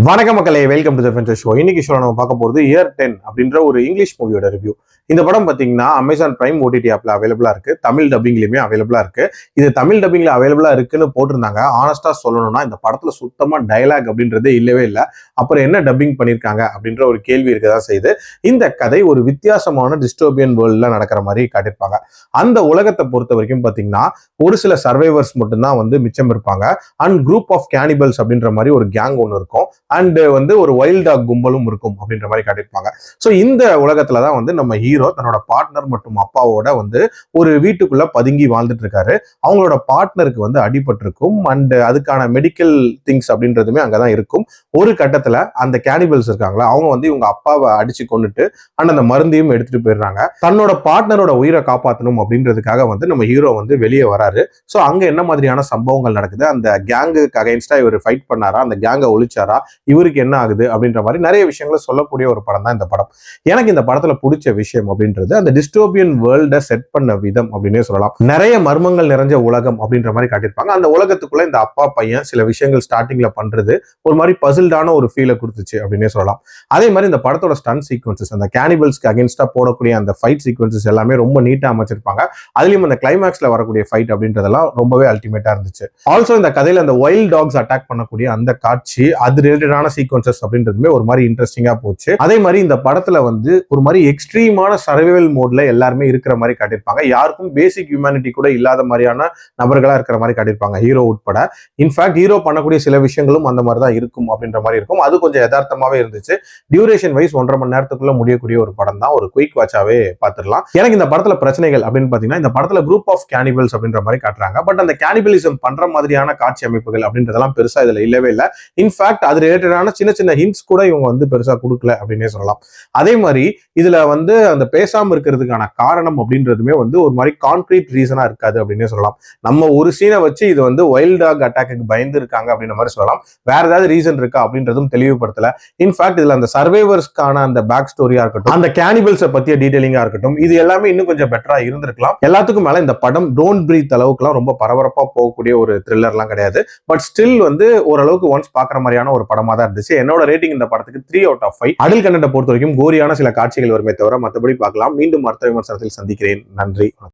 வணக்க மக்களே, welcome to the ஃபென்டஸ் show. இன்னைக்கு ஷோ நம்ம பார்க்க போகிறது இயர் 10 அப்படின்ற ஒரு இங்கிலீஷ் மூவியோட ரிவ்யூ. இந்த படம் பார்த்தீங்கன்னா அமேசான் பிரைம் ஓடிடி ஆப்ல அவைலபிளா இருக்கு, தமிழ் டப்பிங்லயுமே அவைலபிளா இருக்கு. இது தமிழ் டப்பிங்ல அவைலபிளா இருக்குன்னு போட்டிருந்தாங்க. ஆனஸ்டா சொல்லணும்னா இந்த படத்துல சுத்தமா டயலாக் அப்படின்றதே இல்லவே இல்லை. அப்புறம் என்ன டப்பிங் பண்ணியிருக்காங்க அப்படின்ற ஒரு கேள்வி இருக்கதான் செய்யுது. இந்த கதை ஒரு வித்தியாசமான டிஸ்டோபியன் வேர்ல்ட்ல நடக்கிற மாதிரி காட்டியிருப்பாங்க. அந்த உலகத்தை பொறுத்த வரைக்கும் பார்த்தீங்கன்னா ஒரு சில சர்வைவர்ஸ் மட்டும்தான் மிச்சம் இருப்பாங்க. அண்ட் குரூப் ஆஃப் கேனிபல்ஸ் அப்படின்ற மாதிரி ஒரு கேங் ஒன்று இருக்கும். அண்ட் ஒரு வைல்ட் டாக் கும்பலும் இருக்கும் அப்படின்ற மாதிரி காட்டியிருப்பாங்க. ஸோ இந்த உலகத்துலதான் நம்ம ஹீரோ தன்னோட பார்ட்னர் மற்றும் அப்பாவோட ஒரு வீட்டுக்குள்ள பதுங்கி வாழ்ந்துட்டு இருக்காரு. அவங்களோட பார்ட்னருக்கு அடிபட்டிருக்கும். அண்ட் அதுக்கான மெடிக்கல் திங்ஸ் அப்படின்றதுமே அங்கதான் இருக்கும். ஒரு கட்டத்துல அந்த கேனிபல்ஸ் இருக்காங்களா, அவங்க இவங்க அப்பாவை அடிச்சு கொண்டுட்டு அண்ட் அந்த மருந்தையும் எடுத்துட்டு போயிடுறாங்க. தன்னோட பார்ட்னரோட உயிரை காப்பாற்றணும் அப்படின்றதுக்காக நம்ம ஹீரோ வெளியே வராரு. ஸோ அங்க என்ன மாதிரியான சம்பவங்கள் நடக்குது, அந்த கேங்குக்கு அகைன்ஸ்டா இவர் ஃபைட் பண்ணாரா, அந்த கேங்கை ஒழிச்சாரா, இவருக்கு என்ன ஆகுது அப்படின்ற மாதிரி நிறைய விஷயங்களை சொல்லக்கூடிய ஒரு படம் தான் இந்த படம். எனக்கு இந்த படத்துல பிடிச்ச விஷயம் அப்படின்றது அந்த டிஸ்டோபியன் வேர்ல்டை செட் பண்ண விதம் அப்படின்னே சொல்லலாம். நிறைய மர்மங்கள் நிறைஞ்ச உலகம் அப்படின்ற மாதிரி காட்டியிருப்பாங்க. அந்த உலகத்துக்குள்ள இந்த அப்பா பையன் சில விஷயங்கள் ஸ்டார்டிங்ல பண்றது ஒரு மாதிரி பசில்டான ஒரு ஃபீலை கொடுத்துச்சு அப்படின்னே சொல்லலாம். அதே மாதிரி இந்த படத்தோட ஸ்டன் சீக்வன்சஸ், அந்த கேனிபல்ஸ்க்கு அகேன்ஸ்டா போடக்கூடிய அந்த ஃபைட் சீக்வன்சஸ் எல்லாமே ரொம்ப நீட்டா அமைச்சிருப்பாங்க. அதுலயும் அந்த கிளைமேக்ஸ்ல வரக்கூடிய ஃபைட் அப்படின்றதெல்லாம் ரொம்பவே அல்டிமேட்டா இருந்துச்சு. ஆல்சோ இந்த கதையில அந்த வைல்ட் டாக்ஸ் அட்டாக் பண்ணக்கூடிய அந்த காட்சி, அது ரிலேட்டடான சீக்வன்சஸ் அப்படின்றதுமே ஒரு மாதிரி இன்ட்ரெஸ்டிங்கா போச்சு. அதே மாதிரி இந்த படத்துல ஒரு மாதிரி எக்ஸ்ட்ரீமான சர்வைவல் மோட்ல எல்லாருமே இருக்கிற மாதிரி காட்டியிருப்பாங்க. யாருக்கும் பேசிக் ஹியூமனிட்டி கூட இல்லாத மாதிரியான நபர்களா இருக்கிற மாதிரி காட்டியிருப்பாங்க, ஹீரோ உட்பட. இன்ஃபேக்ட் ஹீரோ பண்ணக்கூடிய சில விஷயங்களும் அந்த மாதிரி தான் இருக்கும் அப்படின்ற மாதிரி இருக்கும். அது கொஞ்சம் யதார்த்தமாவே இருந்துச்சு. டியூரேஷன் வைஸ் 1.5 மணி நேரத்துக்குள்ள முடியக்கூடிய ஒரு படம் தான். ஒரு குயிக் வாட்சாவே பார்த்துடலாம். எனக்கு இந்த படத்துல பிரச்சனைகள் அப்படின்னு பாத்தீங்கன்னா, இந்த படத்துல குரூப் ஆஃப் கேனிபல்ஸ் அப்படின்ற மாதிரி காட்டுறாங்க. பட் அந்த கேனிபலிசம் பண்ற மாதிரியான காட்சி அமைப்புகள் அப்படின்றதெல்லாம் பெருசா இதுல இல்லவே இல்லை. இன்ஃபேக்ட் அது ரிலேட்டடான சின்ன சின்ன ஹிண்ட்ஸ் கூட இவங்க பெருசா கொடுக்கல அப்படின்னே சொல்லலாம். அதே மாதிரி இதுல அந்த பேசாம இருக்கிறதுக்கான காரணம் அப்படின்றதுமே ஒரு மாதிரி கான்கிரீட் ரீசனா இருக்காது அப்படின்னே சொல்லலாம். நம்ம ஒரு சீனை வச்சு இது வைல்ட் டாக் அட்டாக்கு பயந்து இருக்காங்க அப்படின்ற மாதிரி சொல்லலாம். வேற ஏதாவது ரீசன் இருக்கா அப்படின்றதும் தெளிவுபடுத்தல. இன்ஃபேக்ட் இதுல அந்த சர்வைவர்ஸ்க்கான அந்த பேக் ஸ்டோரியா இருக்கட்டும், அந்த கேனிபல்ஸை பத்திய டீடைலிங்கா இருக்கட்டும், இது எல்லாமே இன்னும் கொஞ்சம் பெட்டரா இருந்திருக்கலாம். எல்லாத்துக்கும் மேல இந்த படம் டோன்ட் பிரீத் அளவுக்குலாம் ரொம்ப பரபரப்பா போகக்கூடிய ஒரு த்ரில்லர்லாம் கிடையாது. பட் ஸ்டில் ஓரளவுக்கு ஒன்ஸ் பாக்குற மாதிரியான ஒரு படமா தான் இருந்துச்சு. என்னோட ரேட்டிங் இந்த படத்துக்கு 3/5. அடல் கண்டென்ட்டை பொறுத்த வரைக்கும் கோரியான சில காட்சிகள் வருமே தவிர மற்றபடி பார்க்கலாம். மீண்டும் அடுத்த விமர்சனத்தில் சந்திக்கிறேன். நன்றி.